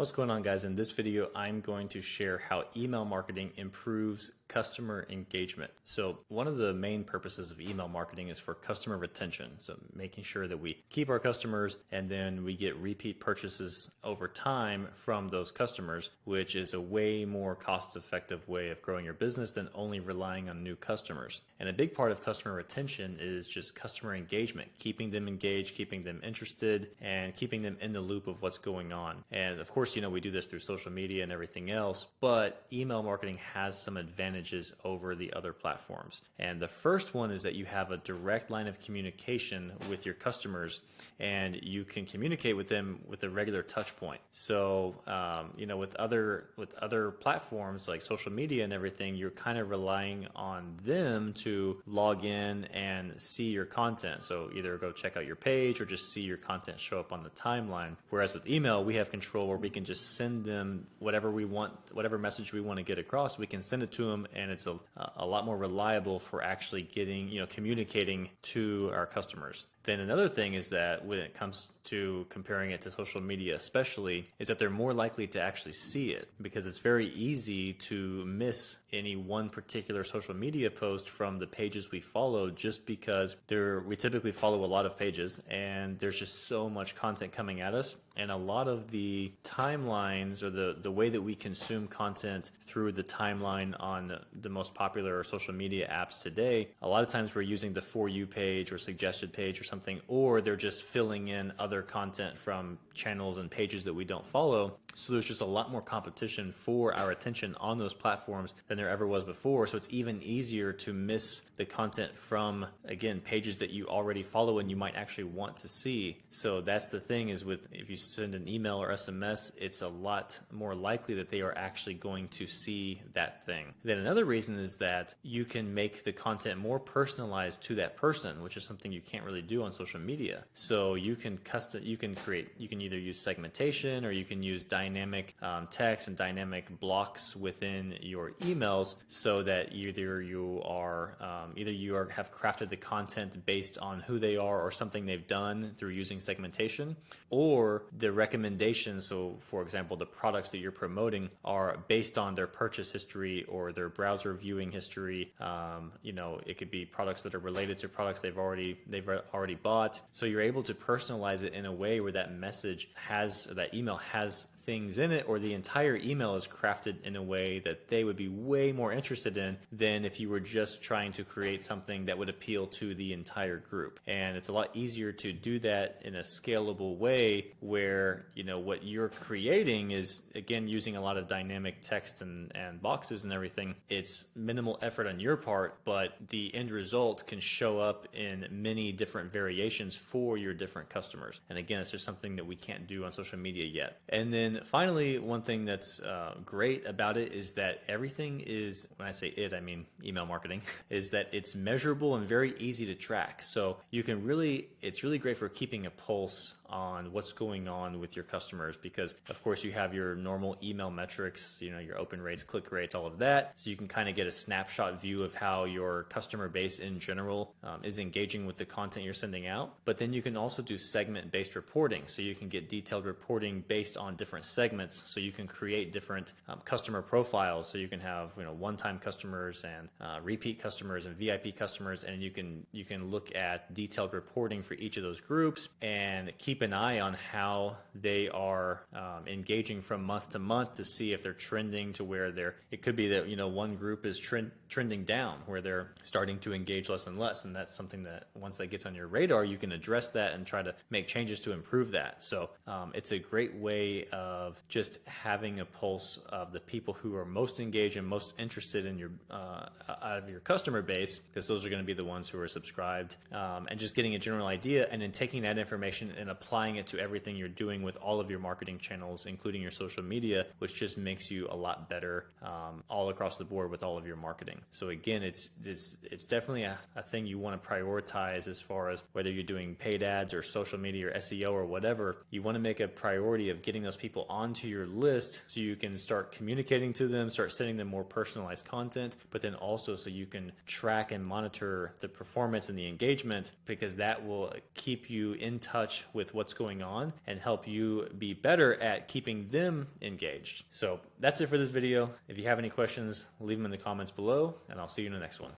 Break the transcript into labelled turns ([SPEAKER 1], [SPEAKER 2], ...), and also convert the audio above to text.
[SPEAKER 1] What's going on, guys? In this video, I'm going to share how email marketing improves customer engagement. So one of the main purposes of email marketing is for customer retention. So making sure that we keep our customers and then we get repeat purchases over time from those customers, which is a way more cost-effective way of growing your business than only relying on new customers. And a big part of customer retention is just customer engagement, keeping them engaged, keeping them interested, and keeping them in the loop of what's going on. And of course, we do this through social media and everything else, but email marketing has some advantages over the other platforms. And the first one is that you have a direct line of communication with your customers, and you can communicate with them with a regular touch point. So, with other platforms like social media and everything, you're kind of relying on them to log in and see your content. So either go check out your page or just see your content show up on the timeline. Whereas with email, we have control where we can just send them whatever we want, whatever message we want to get across, we can send it to them, and it's a lot more reliable for actually getting, communicating to our customers. Then another thing is that when it comes to comparing it to social media especially, is that they're more likely to actually see it, because it's very easy to miss any one particular social media post from the pages we follow, just because we typically follow a lot of pages and there's just so much content coming at us. And a lot of the timelines, or the way that we consume content through the timeline on the most popular social media apps today, a lot of times we're using the For You page or suggested page or something, or they're just filling in other content from channels and pages that we don't follow. So there's just a lot more competition for our attention on those platforms than there ever was before. So it's even easier to miss the content from, again, pages that you already follow and you might actually want to see. So that's the thing, is if you send an email or SMS, it's a lot more likely that they are actually going to see that thing. Then another reason is that you can make the content more personalized to that person, which is something you can't really do on social media. So you can either use segmentation, or you can use dynamic text and dynamic blocks within your emails, so that either you have crafted the content based on who they are or something they've done through using segmentation, or the recommendations. So for example, the products that you're promoting are based on their purchase history or their browser viewing history. It could be products that are related to products they've already bought. So you're able to personalize it in a way where that email has things in it, or the entire email is crafted in a way that they would be way more interested in than if you were just trying to create something that would appeal to the entire group. And it's a lot easier to do that in a scalable way, where what you're creating is, again, using a lot of dynamic text and boxes and everything. It's minimal effort on your part, but the end result can show up in many different variations for your different customers. And again, it's just something that we can't do on social media yet. And then finally, one thing that's great about it is that everything is, when I say it, I mean email marketing, is that it's measurable and very easy to track. So it's really great for keeping a pulse on what's going on with your customers, because of course you have your normal email metrics, your open rates, click rates, all of that. So you can kind of get a snapshot view of how your customer base in general is engaging with the content you're sending out. But then you can also do segment-based reporting. So you can get detailed reporting based on different segments. So you can create different customer profiles. So you can have one-time customers and repeat customers and VIP customers, and you can look at detailed reporting for each of those groups and keep an eye on how they are engaging from month to month, to see if they're trending to where it could be that one group is trending down, where they're starting to engage less and less. And that's something that once that gets on your radar, you can address that and try to make changes to improve that. So it's a great way of just having a pulse of the people who are most engaged and most interested in out of your customer base, because those are going to be the ones who are subscribed, and just getting a general idea, and then taking that information and applying it to everything you're doing with all of your marketing channels, including your social media, which just makes you a lot better all across the board with all of your marketing. So again, it's definitely a thing you want to prioritize, as far as whether you're doing paid ads or social media or SEO or whatever. You want to make a priority of getting those people onto your list, so you can start communicating to them, start sending them more personalized content, but then also so you can track and monitor the performance and the engagement, because that will keep you in touch with what's going on and help you be better at keeping them engaged. So that's it for this video. If you have any questions, leave them in the comments below, and I'll see you in the next one.